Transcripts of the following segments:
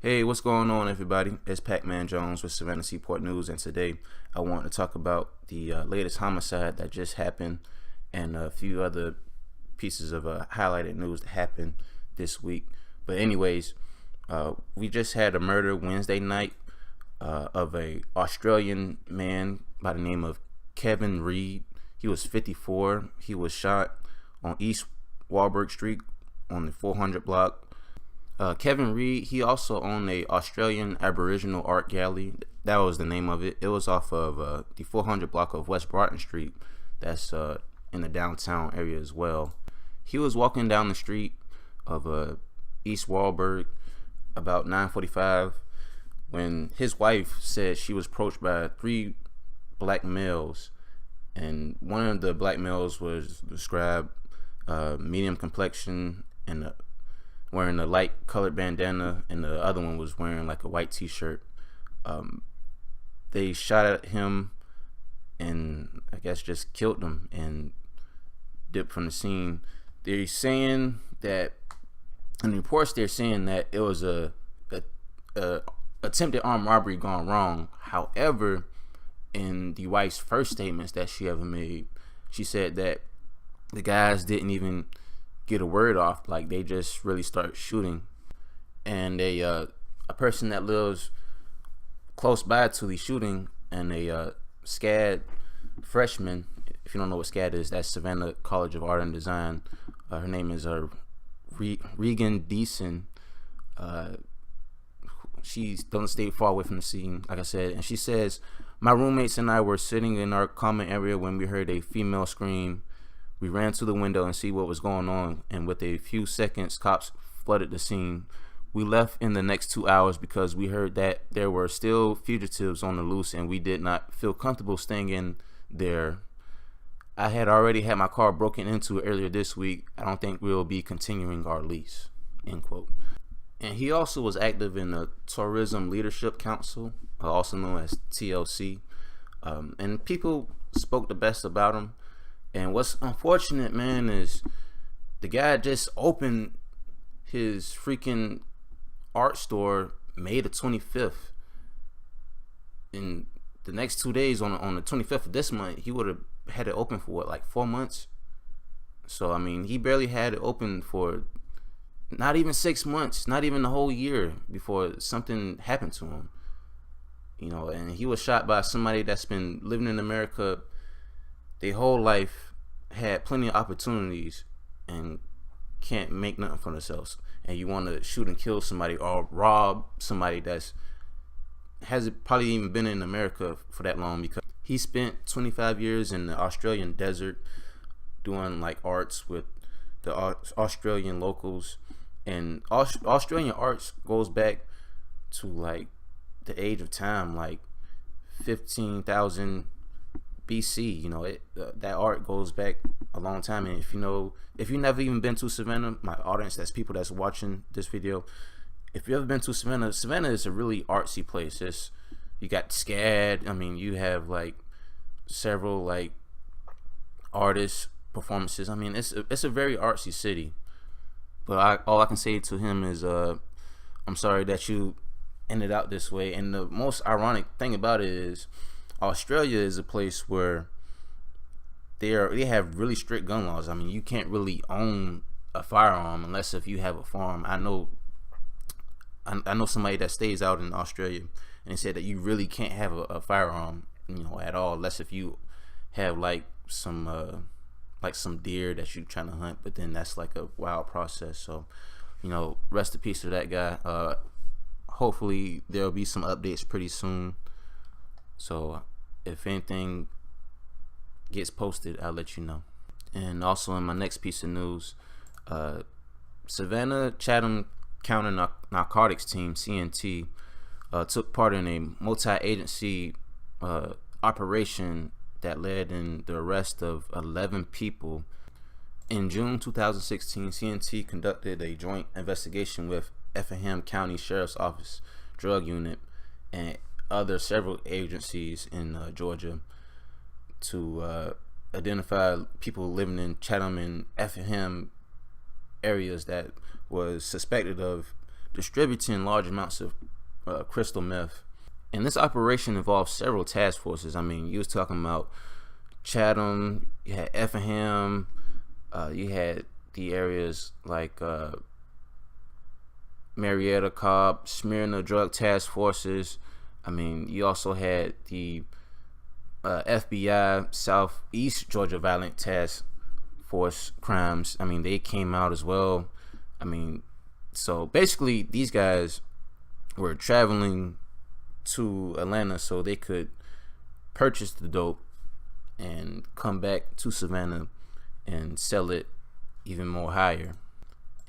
Hey, what's going on, everybody? It's Pac-Man Jones with Savannah Seaport News, and today I want to talk about the latest homicide that just happened and a few other pieces of highlighted news that happened this week. But anyways, we just had a murder Wednesday night of a Australian man by the name of Kevin Reid. He was 54. He was shot on East Warburg Street on the 400 block. Kevin Reid, he also owned a Australian Aboriginal art gallery. That was the name of it. It was off of the 400 block of West Broughton Street. That's in the downtown area as well. He was walking down the street of East Warburg about 9:45 when his wife said she was approached by three black males, and one of the black males was described medium complexion and wearing a light colored bandana, and the other one was wearing like a white t-shirt. They shot at him and I guess just killed him and dipped from the scene. They're saying that in the reports, they're saying that it was a attempted armed robbery gone wrong. However, in the wife's first statements that she ever made, she said that the guys didn't even get a word off. Like, they just really start shooting, and a person that lives close by to the shooting, and a SCAD freshman, if you don't know what SCAD is, that's Savannah College of Art and Design. Her name is Regan Deason. She doesn't stay far away from the scene, like I said, and she says, "My roommates and I were sitting in our common area when we heard a female scream. We ran to the window and see what was going on, and with a few seconds, cops flooded the scene. We left in the next 2 hours because we heard that there were still fugitives on the loose, and we did not feel comfortable staying in there. I had already had my car broken into earlier this week. I don't think we'll be continuing our lease," end quote. And he also was active in the Tourism Leadership Council, also known as TLC, and people spoke the best about him. And what's unfortunate, man, is the guy just opened his freaking art store May the 25th. In the next 2 days, on the 25th of this month, he would have had it open for what, like 4 months? So, I mean, he barely had it open for not even 6 months, not even the whole year before something happened to him. You know, and he was shot by somebody that's been living in America their whole life, had plenty of opportunities, and can't make nothing for themselves. And you want to shoot and kill somebody or rob somebody that's hasn't probably even been in America for that long, because he spent 25 years in the Australian desert doing like arts with the Australian locals. And Australian arts goes back to like the age of time, like 15,000 BC. You know, that art goes back a long time. And if you've never even been to Savannah, my audience, that's people that's watching this video, if you've ever been to Savannah, Savannah is a really artsy place. You got SCAD. I mean, you have like several like artist performances. I mean, it's a very artsy city. But all I can say to him is, I'm sorry that you ended out this way. And the most ironic thing about it is, Australia is a place where they have really strict gun laws. I mean, you can't really own a firearm unless if you have a farm. I know somebody that stays out in Australia, and they said that you really can't have a firearm, at all, unless if you have like some deer that you're trying to hunt. But then that's like a wild process. So, rest in peace to that guy. Hopefully there'll be some updates pretty soon. So if anything gets posted, I'll let you know. And also in my next piece of news, Savannah Chatham Narcotics Team, CNT, took part in a multi-agency operation that led in the arrest of 11 people. In June 2016, CNT conducted a joint investigation with Effingham County Sheriff's Office Drug Unit and several agencies in Georgia to identify people living in Chatham and Effingham areas that was suspected of distributing large amounts of crystal meth. And this operation involved several task forces. I mean, you was talking about Chatham, you had Effingham, you had the areas like Marietta, Cobb, Smyrna drug task forces. I mean, you also had the FBI Southeast Georgia Violent Task Force crimes. I mean, they came out as well. I mean, so basically these guys were traveling to Atlanta so they could purchase the dope and come back to Savannah and sell it even more higher.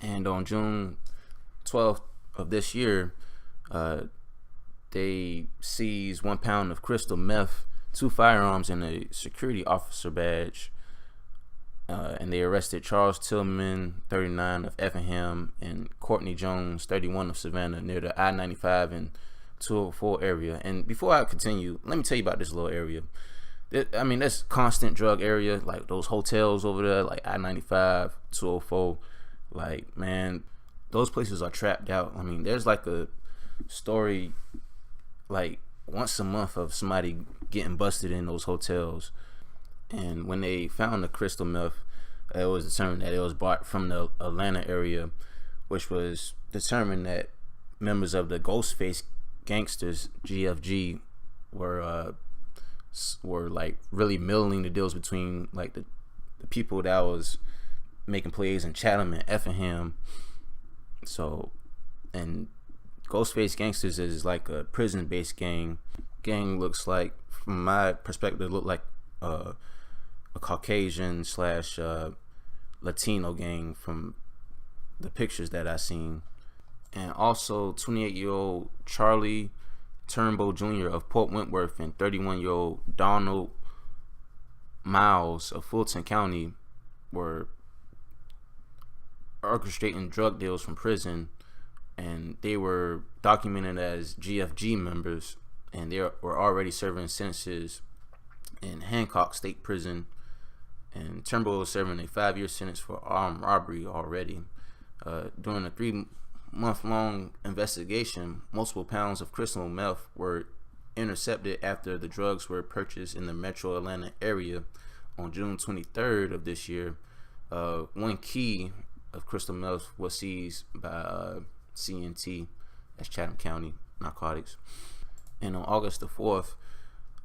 And on June 12th of this year, they seized 1 pound of crystal meth, 2 firearms, and a security officer badge. And they arrested Charles Tillman, 39, of Effingham, and Courtney Jones, 31, of Savannah, near the I-95 and 204 area. And before I continue, let me tell you about this little area. I mean, that's constant drug area, like those hotels over there, like I-95, 204. Like, man, those places are trapped out. I mean, there's like a story like once a month of somebody getting busted in those hotels. And when they found the crystal meth, it was determined that it was bought from the Atlanta area, which was determined that members of the Ghostface Gangsters, GFG, were like really milling the deals between like the people that was making plays in Chatham and Effingham. So, and Ghostface Gangsters is like a prison-based gang. Gang looks like, from my perspective, look like a Caucasian slash Latino gang from the pictures that I seen. And also 28-year-old Charlie Turnbull Jr. of Port Wentworth and 31-year-old Donald Miles of Fulton County were orchestrating drug deals from prison, and they were documented as GFG members, and they were already serving sentences in Hancock State Prison. And Turnbull was serving a 5-year sentence for armed robbery already. During a 3-month-long investigation, multiple pounds of crystal meth were intercepted after the drugs were purchased in the metro Atlanta area on June 23rd of this year. 1 key of crystal meth was seized by CNT, that's Chatham County Narcotics. And on August the 4th,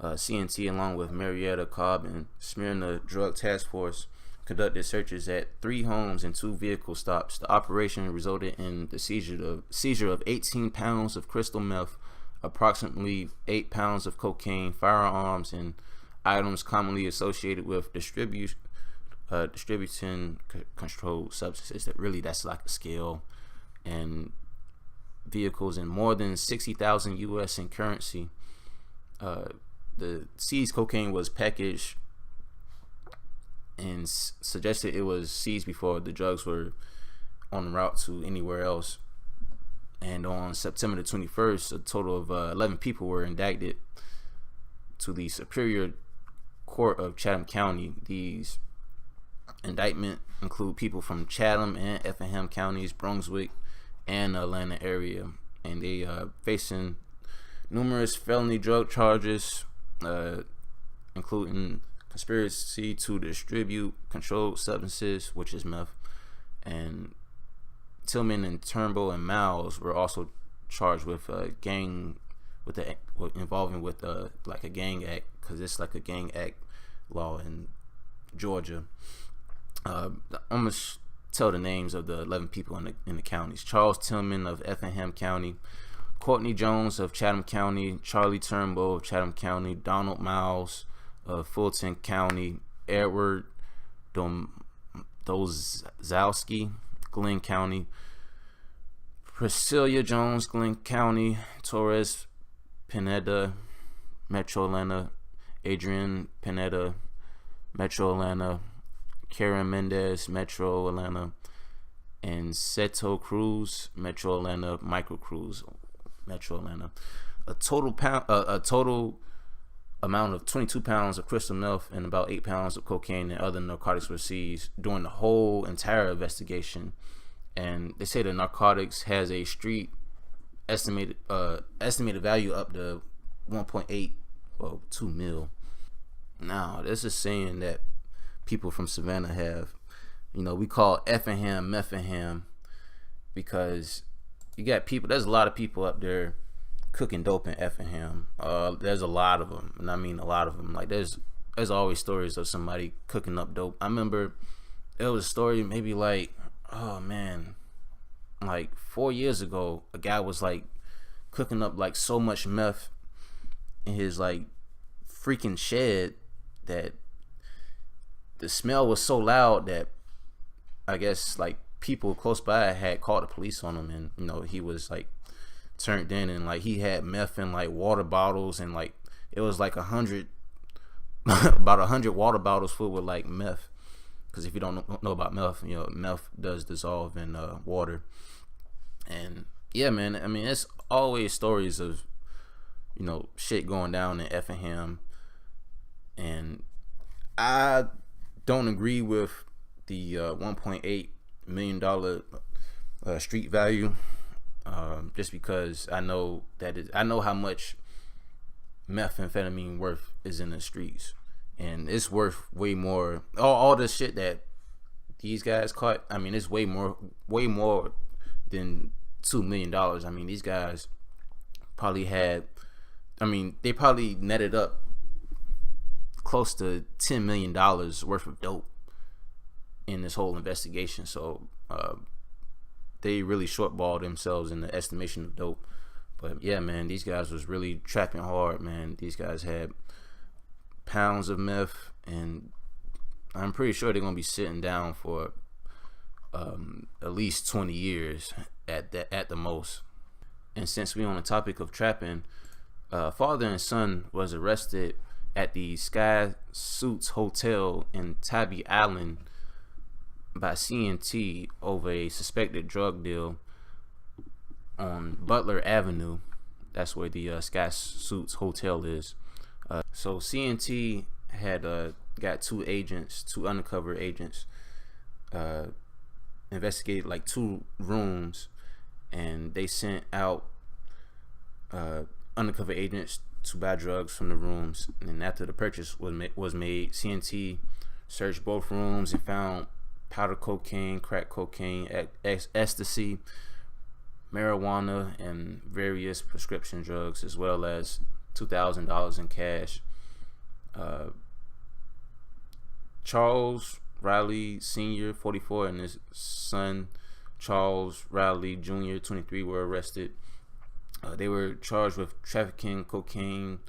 CNT, along with Marietta, Cobb, and Smyrna Drug Task Force, conducted searches at 3 homes and 2 vehicle stops. The operation resulted in the seizure of 18 pounds of crystal meth, approximately 8 pounds of cocaine, firearms, and items commonly associated with distributing controlled substances. That's like a scale, and vehicles, and more than 60,000 US in currency. The seized cocaine was packaged and suggested it was seized before the drugs were en route to anywhere else. And on September the 21st, a total of 11 people were indicted to the Superior Court of Chatham County. These indictments include people from Chatham and Effingham counties, Brunswick, and the Atlanta area, and they facing numerous felony drug charges, including conspiracy to distribute controlled substances, which is meth. And Tillman and Turnbull and Miles were also charged with involving with like a gang act, because it's like a gang act law in Georgia. I'm gonna tell the names of the 11 people in the counties: Charles Tillman of Effingham County, Courtney Jones of Chatham County, Charlie Turnbull of Chatham County, Donald Miles of Fulton County, Edward Dozowski, Glenn County, Priscilla Jones, Glenn County, Torres Pineda, Metro Atlanta, Adrian Pineda, Metro Atlanta, Karen Mendez, Metro Atlanta, and Seto Cruz, Metro Atlanta, Michael Cruz, Metro Atlanta. A total amount of 22 pounds of crystal meth and about 8 pounds of cocaine and other narcotics were seized during the whole entire investigation. And they say the narcotics has a street estimated value up to 1.8, well, 2 mil. Now, this is saying that people from Savannah have, we call Effingham Meffingham, because you got people. There's a lot of people up there cooking dope in Effingham. There's a lot of them, and I mean a lot of them. Like there's always stories of somebody cooking up dope. I remember there was a story maybe like, oh man, like 4 years ago, a guy was like cooking up like so much meth in his like freaking shed that the smell was so loud that I guess like people close by had called the police on him, and he was like turned in, and like he had meth in like water bottles, and like it was like 100 about 100 water bottles full with like meth, because if you don't know about meth, meth does dissolve in water. And yeah, man, I mean, it's always stories of shit going down in Effingham, and I don't agree with the $1.8 million street value, just because I know how much methamphetamine worth is in the streets, and it's worth way more. All the shit that these guys caught, I mean, it's way more than $2 million. I mean, these guys probably they probably netted up close to $10 million worth of dope in this whole investigation. So they really shortballed themselves in the estimation of dope. But yeah, man, these guys was really trapping hard, man. These guys had pounds of meth, and I'm pretty sure they're gonna be sitting down for at least 20 years at the most. And since we're on the topic of trapping, father and son was arrested at the Sky Suits Hotel in Tybee Island by CNT over a suspected drug deal on Butler Avenue. That's where the Sky Suits Hotel is. So CNT had got two undercover agents, investigated like 2 rooms, and they sent out undercover agents to buy drugs from the rooms. And after the purchase was made, CNT searched both rooms and found powder cocaine, crack cocaine, ecstasy, marijuana, and various prescription drugs, as well as $2,000 in cash. Charles Riley Sr., 44, and his son Charles Riley Jr., 23, were arrested. They were charged with trafficking cocaine,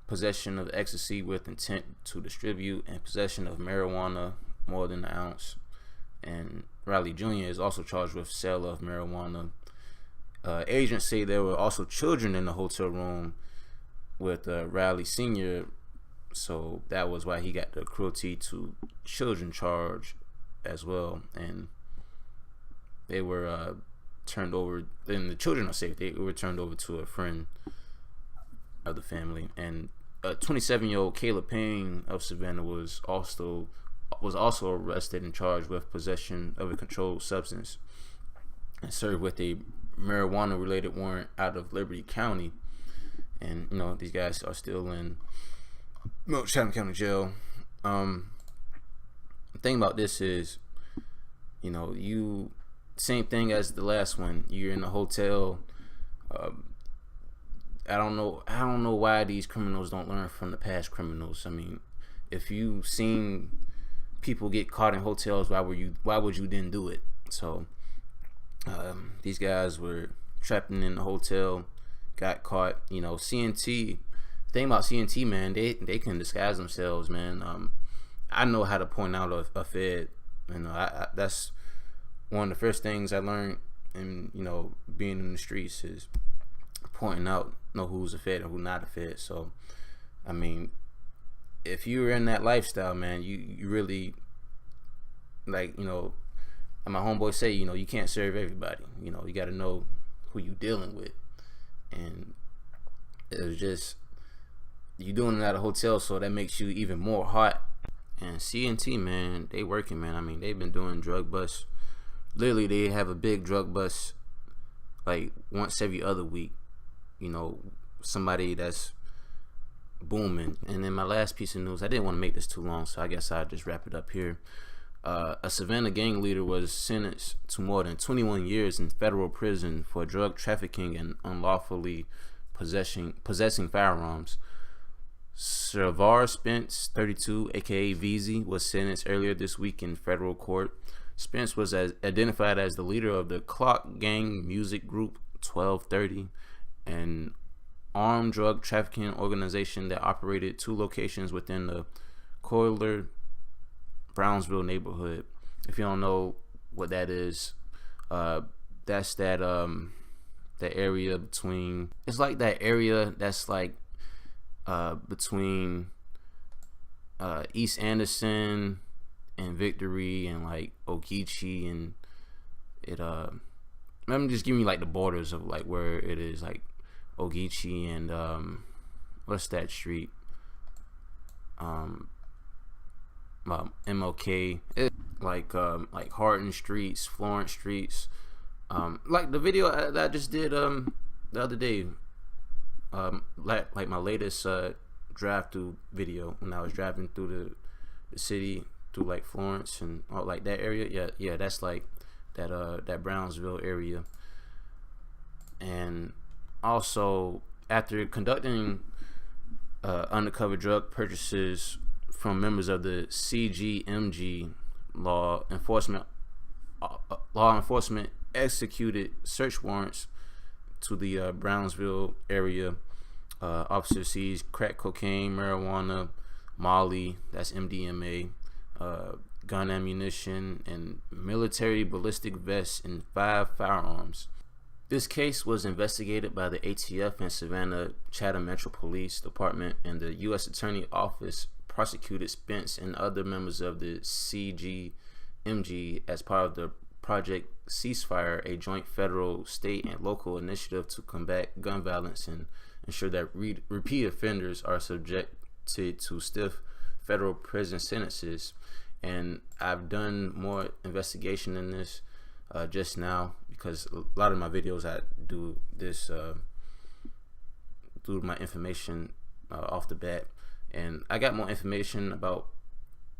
possession of ecstasy with intent to distribute, and possession of marijuana more than an ounce. And Riley Jr. is also charged with sale of marijuana. Agents say there were also children in the hotel room with Riley Sr., so that was why he got the cruelty to children charge as well. And they were turned over, and the children are safe. They were turned over to a friend of the family. And 27-year-old Caleb Payne of Savannah was also arrested and charged with possession of a controlled substance and served with a marijuana related warrant out of Liberty County. And these guys are still in Chatham County Jail. The thing about this is, you same thing as the last one. You're in a hotel. I don't know why these criminals don't learn from the past criminals. I mean, if you seen people get caught in hotels, why would you then do it? So these guys were trapped in the hotel, got caught. CNT. Thing about CNT, man, they can disguise themselves, man. I know how to point out a fed. That's one of the first things I learned in being in the streets, is pointing out who's a fed and who's not a fed. So I mean, if you're in that lifestyle, man, you really, like, my homeboy say, you can't serve everybody. You got to know who you dealing with. And it was just, you doing it at a hotel, so that makes you even more hot. And CNT, man, they working, man. I mean, they've been doing drug busts. Literally, they have a big drug bust like once every other week, you know, somebody that's booming. And then my last piece of news, I didn't want to make this too long, so I guess I'll just wrap it up here. A Savannah gang leader was sentenced to more than 21 years in federal prison for drug trafficking and unlawfully possessing firearms. Shavar Spence, 32, aka VZ, was sentenced earlier this week in federal court. Spence was identified as the leader of the Clock Gang Music Group 1230, an armed drug trafficking organization that operated 2 locations within the Coiler, Brownsville neighborhood. If you don't know what that is, that's that area between. It's like that area that's like between East Anderson and Victory and like Okeechee, and it I'm just giving you like the borders of like where it is, like Okeechee and what's that street, MLK, like Hardin Streets, Florence Streets, like the video that I just did the other day, like my latest drive through video when I was driving through the city through like Florence and all like that area. Yeah, that's like that Brownsville area. And also, after conducting undercover drug purchases from members of the CGMG, law enforcement executed search warrants to the Brownsville area. Officers seized crack cocaine, marijuana, Molly, that's MDMA, gun ammunition, and military ballistic vests and 5 firearms. This case was investigated by the ATF and Savannah Chatham Metro Police Department, and the U.S. Attorney Office prosecuted Spence and other members of the CGMG as part of the Project Ceasefire, a joint federal, state, and local initiative to combat gun violence and ensure that repeat offenders are subjected to stiff federal prison sentences. And I've done more investigation in this just now, because a lot of my videos I do this through my information off the bat, and I got more information about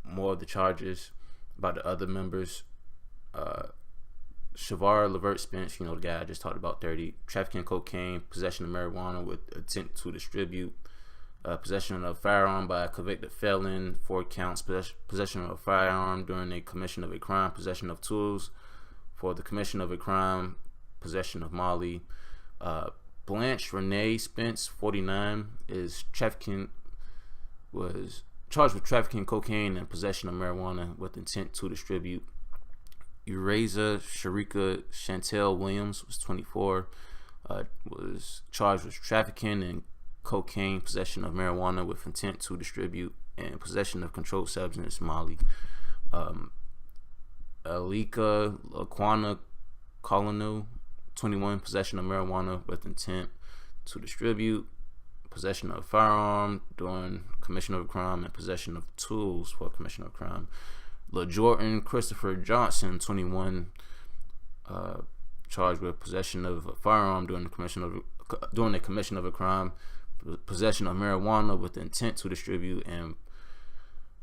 more of the charges, about the other members. Shavar Levert Spence, you know, the guy I just talked about, 30, trafficking cocaine, possession of marijuana with intent to distribute, possession of a firearm by a convicted felon, 4 counts, possession of a firearm during a commission of a crime, possession of tools for the commission of a crime, possession of Molly. Blanche Renee Spence, 49, was charged with trafficking cocaine and possession of marijuana with intent to distribute. Uraza Sharika Chantel Williams was 24, was charged with trafficking and cocaine, possession of marijuana with intent to distribute, and possession of controlled substance, Molly. Alika Laquana Colonel, 21, possession of marijuana with intent to distribute, possession of a firearm during commission of a crime, and possession of tools for commission of a crime. LaJordan Christopher Johnson, 21, charged with possession of a firearm during the commission of a crime, possession of marijuana with intent to distribute, and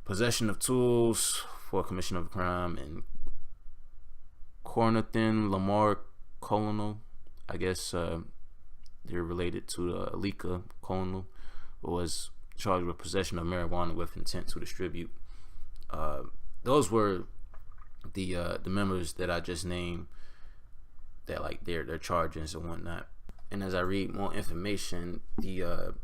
possession of tools for commission of a crime. And Cornathan Lamar Colonel, I guess they're related to Alika Colonel, was charged with possession of marijuana with intent to distribute. Those were the members that I just named, that like their charges and whatnot. And as I read more information, the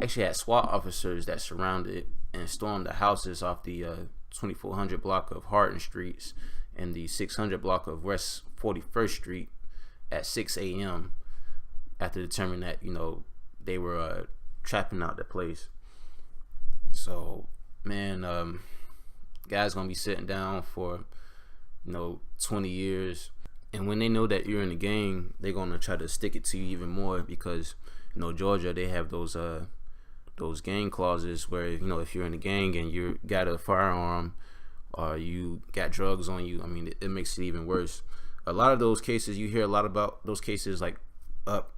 actually had SWAT officers that surrounded and stormed the houses off the 2400 block of Hardin Streets and the 600 block of West 41st Street at 6 a.m. after determining that, you know, they were trapping out the place. So, man, guys gonna be sitting down for, you know, 20 years. And when they know that you're in the gang, they're gonna try to stick it to you even more, because, you know, Georgia, they have those gang clauses where, you know, if you're in the gang and you got a firearm or you got drugs on you, I mean, it makes it even worse. a lot of those cases, you hear a lot about those cases like up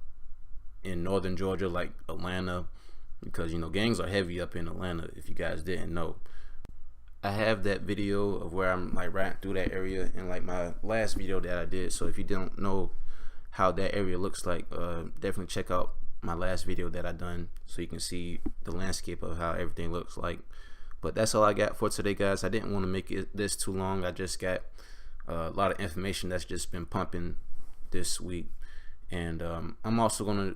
in northern Georgia, like Atlanta, because, you know, gangs are heavy up in Atlanta, if you guys didn't know. I have that video of where I'm like riding through that area in like my last video that I did. So if you don't know how that area looks like, definitely check out my last video that I done so you can see the landscape of how everything looks like. But that's all I got for today, guys. I didn't want to make this too long. I just got a lot of information that's just been pumping this week, and I'm also gonna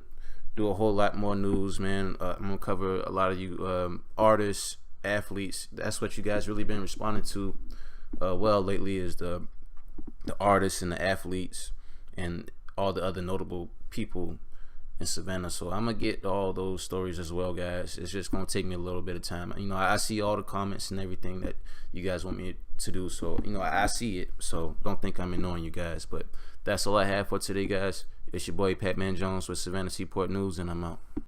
do a whole lot more news, man. I'm gonna cover a lot of you artists, athletes. That's what you guys really been responding to well lately, is the artists and the athletes and all the other notable people in Savannah. So I'm gonna get all those stories as well, guys. It's just gonna take me a little bit of time. You know, I see all the comments and everything that you guys want me to do, so, you know, I see it, so don't think I'm ignoring you guys. But that's all I have for today, guys. It's your boy Pat Man Jones with Savannah Seaport News, and I'm out.